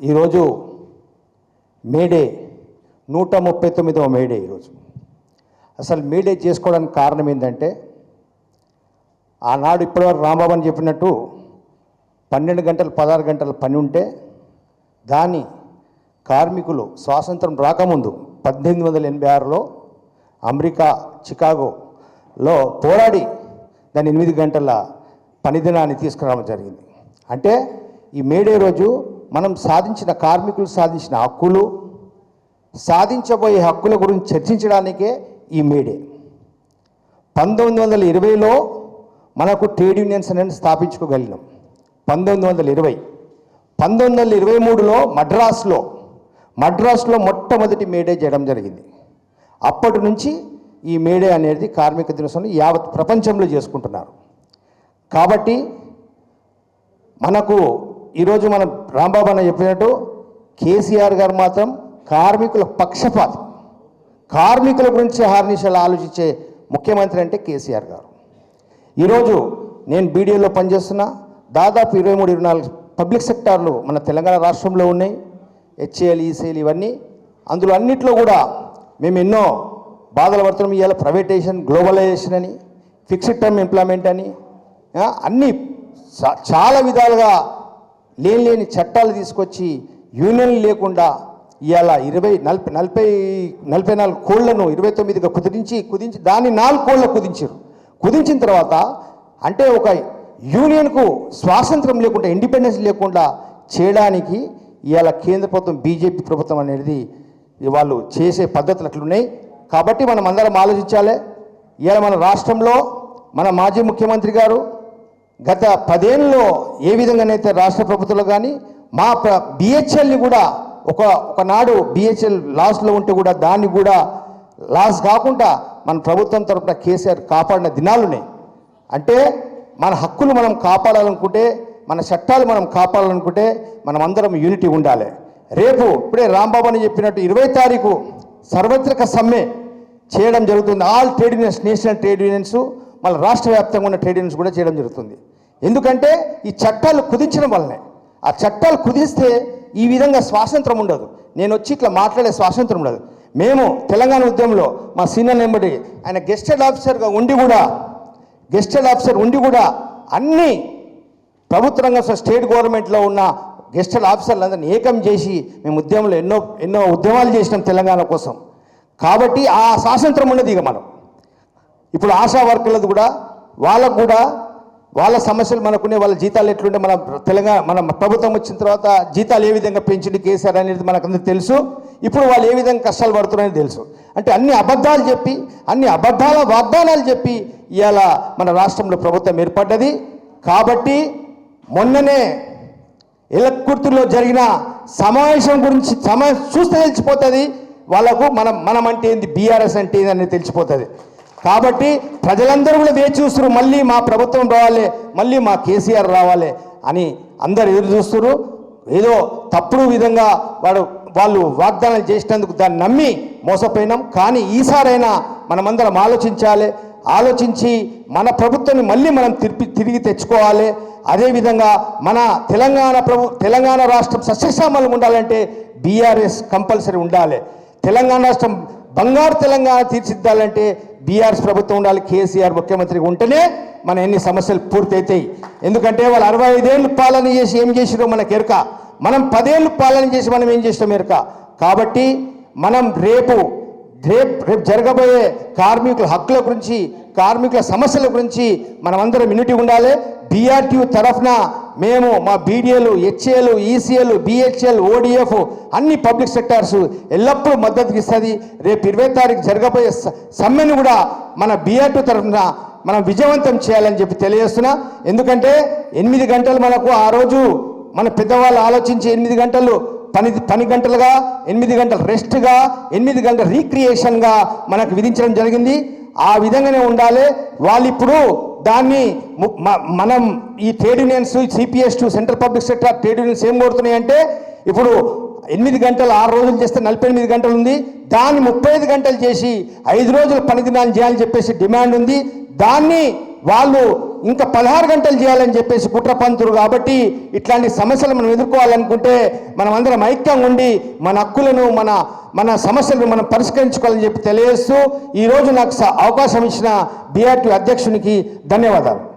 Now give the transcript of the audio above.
ఈరోజు May Day 139వ May Day. ఈరోజు అసలు మేడే చేసుకోవడానికి కారణం ఏంటంటే, ఆనాడు ఇప్పటివరకు రాంబాబు అని చెప్పినట్టు 12 గంటలు 16 గంటల పని ఉంటే దాన్ని కార్మికులు స్వాతంత్రం రాకముందు 1886లో అమెరికా చికాగోలో పోరాడి దాన్ని 8 గంటల పని దినాన్ని తీసుకురావడం జరిగింది. అంటే ఈ మేడే రోజు మనం సాధించిన కార్మికులు సాధించిన హక్కులు, సాధించబోయే హక్కుల గురించి చర్చించడానికే ఈ మేడే. 1920లో మనకు ట్రేడ్ యూనియన్స్ అనేది స్థాపించుకోగలిగినాం. 1920 1923లో మద్రాసులో మొట్టమొదటి మేడే చేయడం జరిగింది. అప్పటి నుంచి ఈ మేడే అనేది కార్మిక దినోత్సవం యావత్ ప్రపంచంలో చేసుకుంటున్నారు. కాబట్టి మనకు ఈరోజు మనం రాంబాబు అన్న చెప్పినట్టు కేసీఆర్ గారు మాత్రం కార్మికుల పక్షపాతి, కార్మికుల గురించి హార్నిషాలు ఆలోచించే ముఖ్యమంత్రి అంటే కేసీఆర్ గారు. ఈరోజు నేను బీడీఏలో పనిచేస్తున్నా. దాదాపు 23-24 పబ్లిక్ సెక్టార్లు మన తెలంగాణ రాష్ట్రంలో ఉన్నాయి. హెచ్ఏఎల్, ఈసీఎల్ ఇవన్నీ. అందులో అన్నిట్లో కూడా మేము ఎన్నో బాధలు పడుతున్నాం. ఇవాళ ప్రైవేటైజేషన్, గ్లోబలైజేషన్ అని, ఫిక్స్డ్ టర్మ్ ఎంప్లాయ్మెంట్ అని అన్నీ చాలా విధాలుగా లేని చట్టాలు తీసుకొచ్చి యూనియన్లు లేకుండా ఇవాళ 44 కోళ్లను 29గా కుదించి దాన్ని 4 కోళ్ళ కుదించిన తర్వాత అంటే ఒక యూనియన్కు స్వాతంత్రం లేకుండా, ఇండిపెండెన్స్ లేకుండా చేయడానికి ఇవాళ కేంద్ర ప్రభుత్వం, బీజేపీ ప్రభుత్వం అనేది వాళ్ళు చేసే పద్ధతులు అట్లున్నాయి. కాబట్టి మనం అందరం ఆలోచించాలి. ఇవాళ మన రాష్ట్రంలో మన మాజీ ముఖ్యమంత్రి గారు గత 10 ఏళ్ళలో ఏ విధంగానైతే రాష్ట్ర ప్రభుత్వంలో కానీ మా బిహెచ్ఎల్ని కూడా ఒకనాడు బిహెచ్ఎల్ లాస్లో ఉంటే కూడా దాన్ని కూడా లాస్ కాకుండా మన ప్రభుత్వం తరఫున కేసీఆర్ కాపాడిన దినాలున్నాయి. అంటే మన హక్కులు మనం కాపాడాలనుకుంటే, మన చట్టాలు మనం కాపాడాలనుకుంటే మనం అందరం యూనిటీ ఉండాలి. రేపు ఇప్పుడే రాంబాబు అని చెప్పినట్టు 20వ తారీఖు సార్వత్రిక సమ్మె చేయడం జరుగుతుంది. All trade unions, national trade unions, మళ్ళీ రాష్ట్ర వ్యాప్తంగా ఉన్న ట్రేడ్ యూనియన్స్ కూడా చేయడం జరుగుతుంది. ఎందుకంటే ఈ చట్టాలు కుదించడం వల్లనే. ఆ చట్టాలు కుదిస్తే ఈ విధంగా స్వాతంత్రం ఉండదు. నేను వచ్చి ఇట్లా మాట్లాడే స్వాతంత్రం ఉండదు. మేము తెలంగాణ ఉద్యమంలో మా సీనియర్ ఎంబడి ఆయన గెస్టెడ్ ఆఫీసర్ ఉండి కూడా అన్ని ప్రభుత్వ రంగ స్టేట్ గవర్నమెంట్లో ఉన్న గెస్టెడ్ ఆఫీసర్లందరినీ ఏకం చేసి మేము ఉద్యమంలో ఎన్నో ఉద్యమాలు చేసినాం తెలంగాణ కోసం. కాబట్టి ఆ స్వాతంత్రం ఉన్నది. ఇక మనం ఇప్పుడు ఆశా వర్కర్లది కూడా వాళ్ళకు కూడా వాళ్ళ సమస్యలు మనకునే, వాళ్ళ జీతాలు ఎట్లుంటే మన ప్రభుత్వం వచ్చిన తర్వాత జీతాలు ఏ విధంగా పెంచింది కేసీఆర్ అనేది మనకందరికీ తెలుసు. ఇప్పుడు వాళ్ళు ఏ విధంగా కష్టాలు పడుతున్నారని తెలుసు. అంటే అన్ని అబద్ధాలు చెప్పి, అన్ని అబద్ధాల వాగ్దానాలు చెప్పి ఇవాళ మన రాష్ట్రంలో ప్రభుత్వం ఏర్పడ్డది. కాబట్టి మొన్ననే ఎలక్కుర్తిలో జరిగిన సమావేశం గురించి చూస్తే తెలిసిపోతుంది వాళ్ళకు మనం అంటే ఏంది, బీఆర్ఎస్ అంటే ఏంది అనేది తెలిసిపోతుంది. కాబట్టి ప్రజలందరూ కూడా వేచి చూస్తున్నారు. మళ్ళీ మా ప్రభుత్వం రావాలి, మళ్ళీ మా కేసీఆర్ రావాలి అని అందరు ఎదురు చూస్తున్నారు. ఏదో తప్పుడు విధంగా వాళ్ళు వాగ్దానాలు చేసినందుకు దాన్ని నమ్మి మోసపోయినాం. కానీ ఈసారైనా మనమందరం ఆలోచించి మన ప్రభుత్వాన్ని మళ్ళీ మనం తిరిగి తెచ్చుకోవాలి. అదేవిధంగా మన తెలంగాణ రాష్ట్రం సస్యశ్యామలం ఉండాలంటే బీఆర్ఎస్ కంపల్సరీ ఉండాలి. తెలంగాణ రాష్ట్రం బంగారు తెలంగాణ తీర్చిద్దాలంటే బీఆర్ఎస్ ప్రభుత్వం ఉండాలి. కేసీఆర్ ముఖ్యమంత్రిగా ఉంటేనే మన ఎన్ని సమస్యలు పూర్తవుతాయి. ఎందుకంటే వాళ్ళు 65 ఏళ్ళు పాలన చేసి ఏం చేసిరో మనకు ఎరక, మనం 10 ఏళ్ళు పాలన చేసి మనం ఏం చేసినాం ఎరక. కాబట్టి మనం రేపు జరగబోయే కార్మికుల హక్కుల గురించి, కార్మికుల సమస్యల గురించి మనమందరం యూనిటీ ఉండాలి. బీఆర్టీయూ తరఫున మేము మా బీడీఏలు, హెచ్ఏలు, ఈసీఎల్, బిహెచ్ఎల్, ఓడిఎఫ్ అన్ని పబ్లిక్ సెక్టార్స్ ఎల్లప్పుడూ మద్దతు ఇస్తుంది. రేపు 20వ తారీఖు జరగబోయే సమ్మెను కూడా మన బీఆర్టీ తరఫున మనం విజయవంతం చేయాలని చెప్పి తెలియజేస్తున్నా. ఎందుకంటే 8 గంటలు మనకు ఆ రోజు మన పెద్దవాళ్ళు ఆలోచించి 8 గంటలు పని గంటలుగా, 8 గంటలు రెస్ట్గా, 8 గంటల రీక్రియేషన్గా మనకు విధించడం జరిగింది. ఆ విధంగానే ఉండాలి. వాళ్ళు ఇప్పుడు దాన్ని మనం ఈ ట్రేడ్ యూనియన్స్, సిపిఎస్2, central public sector trade unions ఏం కోరుతున్నాయంటే, ఇప్పుడు 8 గంటలు 6 రోజులు చేస్తే 48 గంటలు ఉంది. దాన్ని 35 గంటలు చేసి 5 రోజులు పని దినాలు చేయాలని చెప్పేసి డిమాండ్ ఉంది. దాన్ని వాళ్ళు ఇంకా 16 గంటలు చేయాలని చెప్పేసి కుట్రపంతురు. కాబట్టి ఇట్లాంటి సమస్యలు మనం ఎదుర్కోవాలనుకుంటే మనం అందరం ఐక్యంగా ఉండి మన హక్కులను మన సమస్యలను మనం పరిష్కరించుకోవాలని చెప్పి తెలియజేస్తూ ఈరోజు నాకు అవకాశం ఇచ్చిన BRTU అధ్యక్షునికి ధన్యవాదాలు.